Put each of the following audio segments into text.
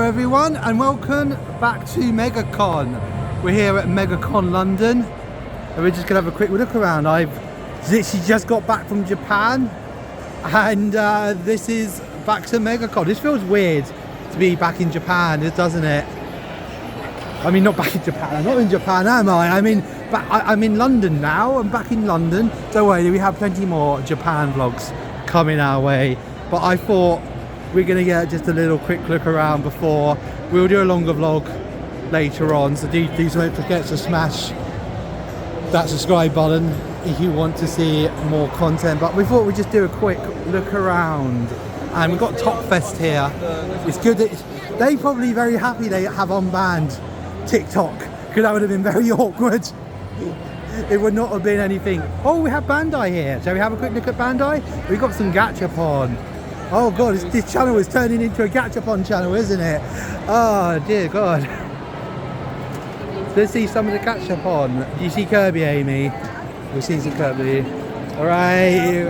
everyone and welcome back to Megacon. We're here at Megacon London and we're just going to have a quick look around. I've literally just got back from Japan and this is back to Megacon. This feels weird to be back in Japan, doesn't it? I mean, not back in Japan. I'm not in Japan, am I? I'm in London now. I'm back in London. Don't worry, we have plenty more Japan vlogs coming our way. But I thought we're going to get just a little quick look around before. We'll do a longer vlog later on. So please don't forget to smash that subscribe button if you want to see more content. But we thought we'd just do a quick look around. And we've got Top Fest here. It's good that they're probably very happy they have unbanned TikTok, because that would have been very awkward. It would not have been anything. Oh, we have Bandai here. Shall we have a quick look at Bandai? We've got some Gachapon. Oh god, this channel is turning into a Gachapon channel, isn't it? Oh dear god. Let's see some of the Gachapon. Do you see Kirby, Amy? We've seen some Kirby. Alright.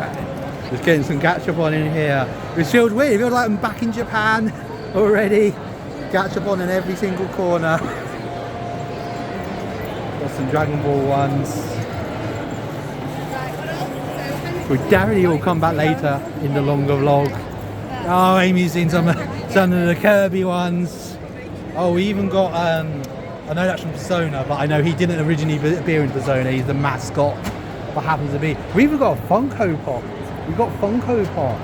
Just getting some Gachapon in here. It feels weird. It feels like I'm back in Japan already. Gachapon in every single corner. Got some Dragon Ball ones. We definitely will come back later in the longer vlog. Oh, Amy's seen some of the Kirby ones. Oh, we even got, I know that's from Persona, but I know he didn't originally appear in Persona. He's the mascot, what happens to be. We even got a Funko Pop. We got Funko Pop.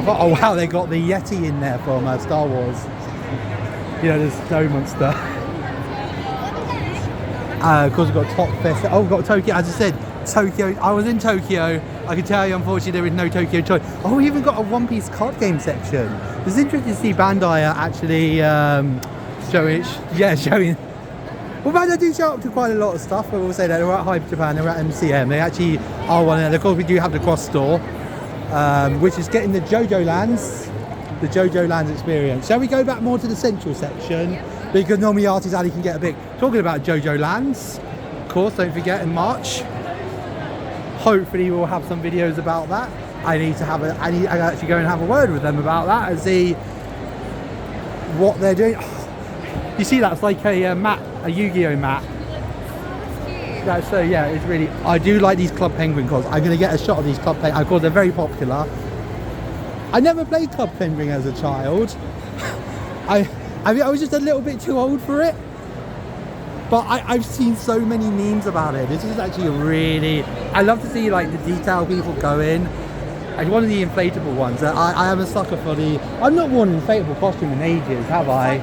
Oh wow, they got the Yeti in there from Star Wars. You know, the snow monster. Of course, we've got Top Fest. Oh, we've got Tokyo. As I said, Tokyo. I was in Tokyo. I can tell you, unfortunately, there is no Tokyo toy. Oh, we even got a One Piece card game section. It's interesting to see Bandai actually showing. Well, Bandai do show up to quite a lot of stuff. But we'll say that they're at Hyper Japan, they're at MCM. They actually are one. And of course, we do have the cross store, which is getting the JoJo Lands. The JoJo Lands experience. Shall we go back more to the central section? Because normally Artist Alley can get a bit. Talking about JoJo Lands, of course, don't forget in March. Hopefully we'll have some videos about that. I need to actually go and have a word with them about that and see what they're doing. You see, that's like a mat, a Yu-Gi-Oh mat. That's so yeah, it's really. I do like these Club Penguin cards. I'm going to get a shot of these Club Penguin. Of course, they're very popular. I never played Club Penguin as a child. I was just a little bit too old for it. But I've seen so many memes about it. This is actually a really... I love to see like the detail people go in. And one of the inflatable ones. I am a sucker for the... I've not worn an inflatable costume in ages, have I?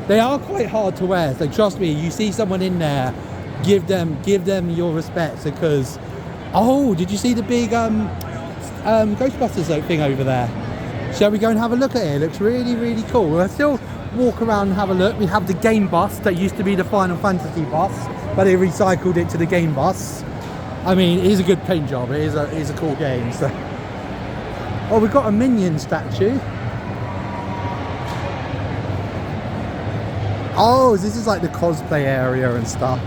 They are quite hard to wear. So trust me, you see someone in there, give them your respect, because... Oh, did you see the big Ghostbusters thing over there? Shall we go and have a look at it? It looks really, really cool. We'll still walk around and have a look. We have the game bus that used to be the Final Fantasy bus, but they recycled it to the game bus. I mean, it is a good paint job. It is a cool game. So, oh, we've got a Minion statue. Oh, this is like the cosplay area and stuff.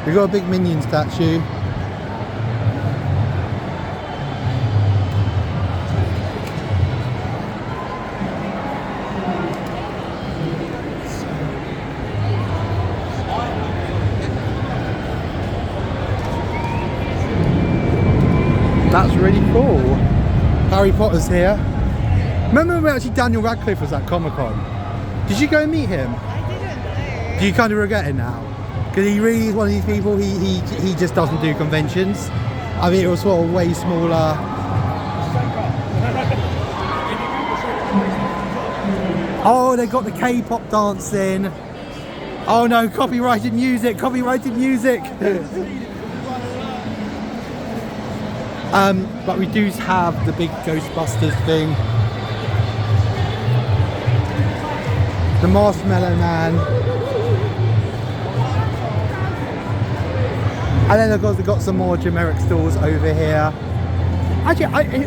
We've got a big Minion statue. That's really cool. Harry Potter's here. Remember when actually Daniel Radcliffe was at Comic-Con? Did you go and meet him? I didn't, no. Do you kind of regret it now? Because he really is one of these people, he just doesn't do conventions. I mean, it was sort of way smaller. Oh, they got the K-pop dancing. Oh no, copyrighted music. But we do have the big Ghostbusters thing. The Marshmallow Man. And then of course we've got some more generic stores over here. Actually,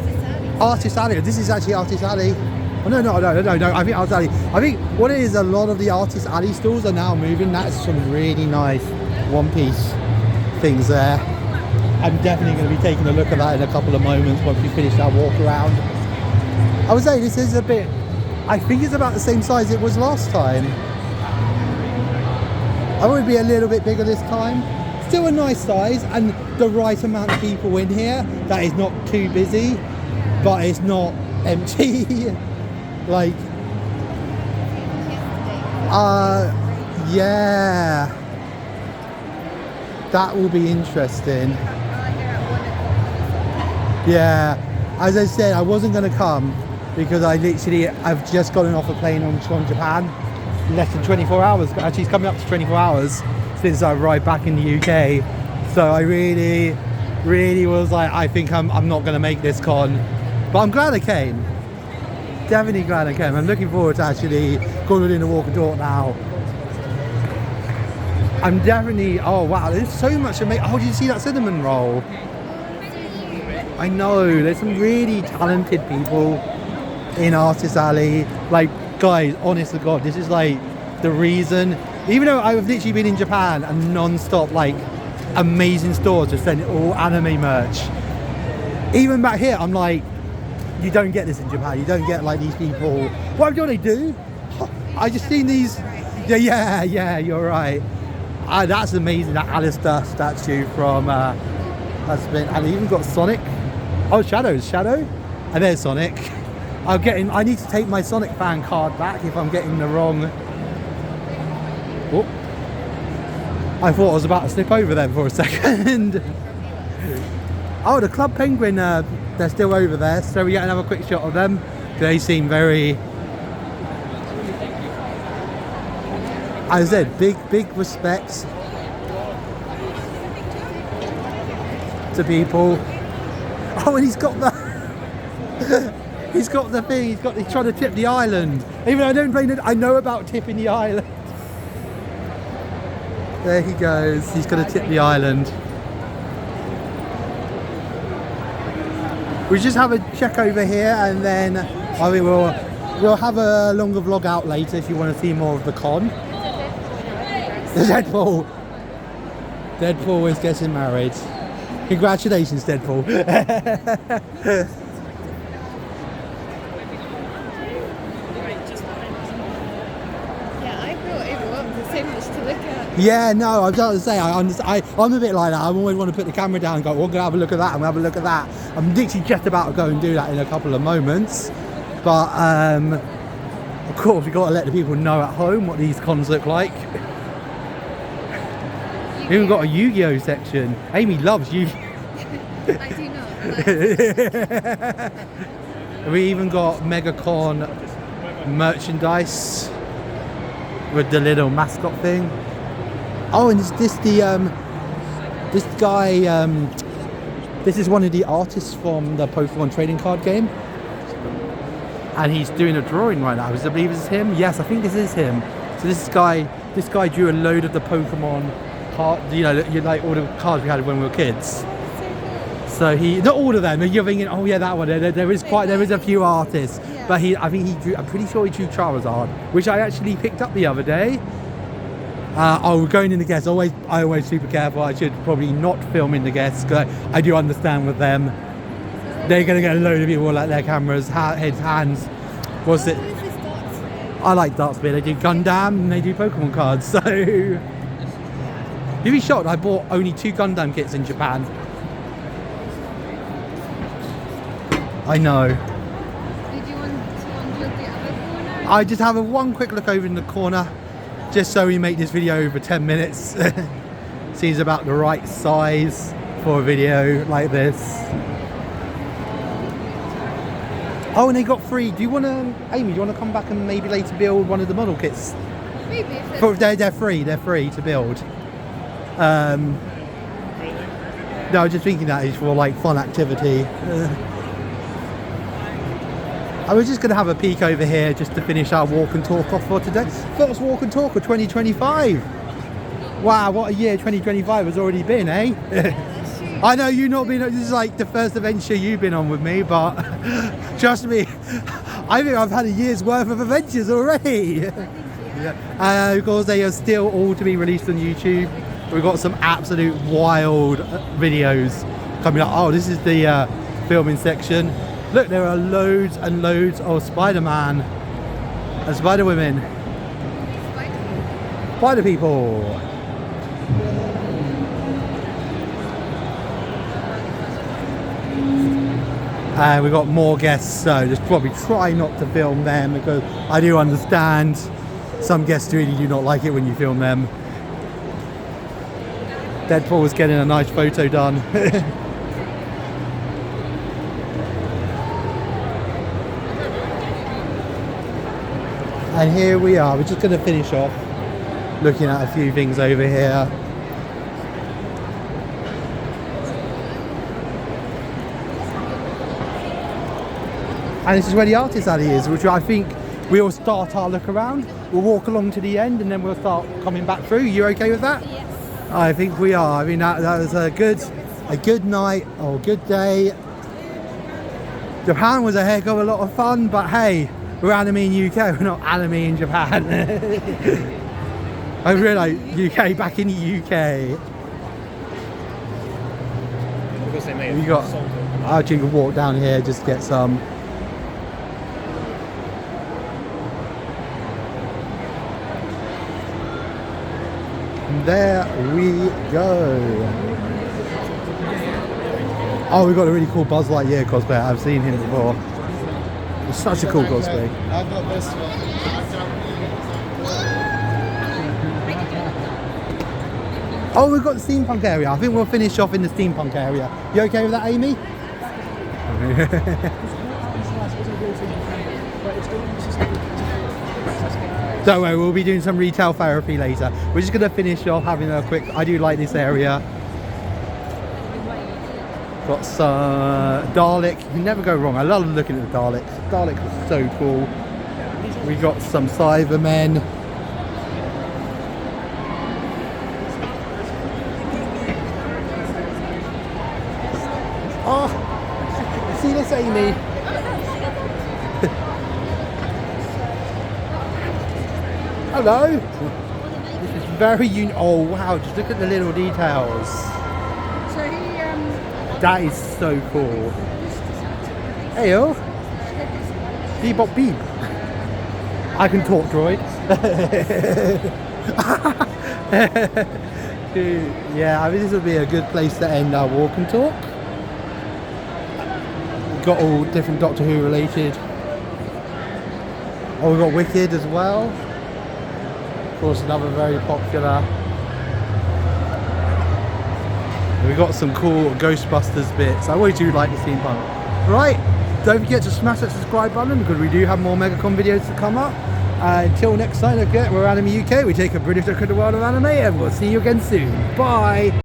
Artist Alley. This is actually Artist Alley. Oh, no. I think Artist Alley. I think what it is, a lot of the Artist Alley stores are now moving. That's some really nice One Piece things there. I'm definitely going to be taking a look at that in a couple of moments once we finish our walk around. I would say this is a bit, I think it's about the same size it was last time. I would be a little bit bigger this time. Still a nice size and the right amount of people in here. That is not too busy, but it's not empty. Like, yeah. That will be interesting. Yeah, as I said, I wasn't going to come because I've just gotten off a plane from Japan. Less than 24 hours, actually it's coming up to 24 hours since I arrived back in the UK. So I really was like, I think I'm not going to make this con. But I'm glad I came. Definitely glad I came. I'm looking forward to actually going in the walk and talk now. I'm definitely, oh wow, there's so much to make. Oh, did you see that cinnamon roll? I know, there's some really talented people in Artist Alley. Like, guys, honest to God, this is like the reason, even though I've literally been in Japan and non-stop, like, amazing stores just selling all anime merch. Even back here, I'm like, you don't get this in Japan. You don't get like these people. What do they do? I just seen these. Yeah, you're right. That's amazing. That Alistair statue from that's been, and they even got Sonic. Oh, Shadow, and there's Sonic. I need to take my Sonic fan card back if I'm getting the wrong. Oh, I thought I was about to slip over them for a second. Oh, the Club Penguin, they're still over there, so we get another quick shot of them. They seem very, as I said, big respects to people. Oh, and he's got the he's got the thing, he's trying to tip the island. Even though I don't play it, I know about tipping the island. There he goes, he's going to tip the island. We just have a check over here, and then we'll have a longer vlog out later if you want to see more of the con. Deadpool is getting married. Congratulations, Deadpool. Yeah, no, I was about to say, I'm a bit like that. I always want to put the camera down and go, we're going to have a look at that, and we'll have a look at that. I'm literally just about to go and do that in a couple of moments. But, of course, we've got to let the people know at home what these cons look like. We've even got a Yu-Gi-Oh section. Amy loves Yu-Gi-Oh. I do not. We even got Megacon merchandise with the little mascot thing. Oh, and is this this guy, this is one of the artists from the Pokemon trading card game. And he's doing a drawing right now. I believe it's him. Yes, I think this is him. So this guy drew a load of the Pokemon card, you know, like all the cards we had when we were kids. So he, not all of them, you're thinking, oh yeah, that one, there is a few artists. Yeah. But I think he drew, I'm pretty sure he drew Charizard, which I actually picked up the other day. Going in the guests, I always super careful. I should probably not film in the guests, because I do understand with them, they're going to get a load of people like their cameras, heads, hands. What's it? I like Darts, they do Gundam and they do Pokemon cards, so you'd be shocked. I bought only 2 Gundam kits in Japan. I know. Did you want to unlook the other corner? I just have one quick look over in the corner, just so we make this video over 10 minutes. Seems about the right size for a video like this. Oh, and they got free. Do you want to, Amy, do you want to come back and maybe later build one of the model kits? Maybe. They're free to build. No, I was just thinking that is for like fun activity. I was just going to have a peek over here just to finish our walk and talk off for today. First walk and talk of 2025. Wow, what a year 2025 has already been, eh? I know you've not been, this is like the first adventure you've been on with me, but trust me, I think I've had a year's worth of adventures already. Yeah. Of course, they are still all to be released on YouTube. We've got some absolute wild videos coming up. Oh, this is the filming section. Look, there are loads and loads of Spider-Man and Spider-Women. Spider people. And we've got more guests, so just probably try not to film them because I do understand some guests really do not like it when you film them. Deadpool's getting a nice photo done. And here we are, we're just going to finish off looking at a few things over here. And this is where the artist alley is, which I think we'll start our look around. We'll walk along to the end and then we'll start coming back through. You okay with that? Yes. I think we are. I mean, that was a good night or good day. Japan was a heck of a lot of fun, but hey, we're anime in UK, we're not anime in Japan. I realise UK, back in the UK. Because they made We got, I actually can walk down here just to get some. And there we go. Oh, we've got a really cool Buzz Lightyear cosplay. I've seen him before. It's such a cool cosplay. I've got this one. Oh, we've got the Steampunk area. I think we'll finish off in the Steampunk area. You okay with that, Amy? Don't worry, we'll be doing some retail therapy later. We're just going to finish off having a quick... I do like this area. Got some Dalek. You can never go wrong. I love looking at the Daleks. Daleks are so cool. We got some Cybermen. Oh, see this, Amy? Hello. This is very unique. Oh wow! Just look at the little details. So he That is so cool. Heyo. Bebop beep. I can talk, droid. Yeah, I mean this would be a good place to end our walk and talk. We've got all different Doctor Who related. Oh, we've got Wicked as well. Of course, another very popular. We've got some cool Ghostbusters bits. I always do like the steampunk. Right, don't forget to smash that subscribe button because we do have more Megacon videos to come up. Until next time, we're Anime UK. We take a British look at the world of anime and we'll see you again soon. Bye!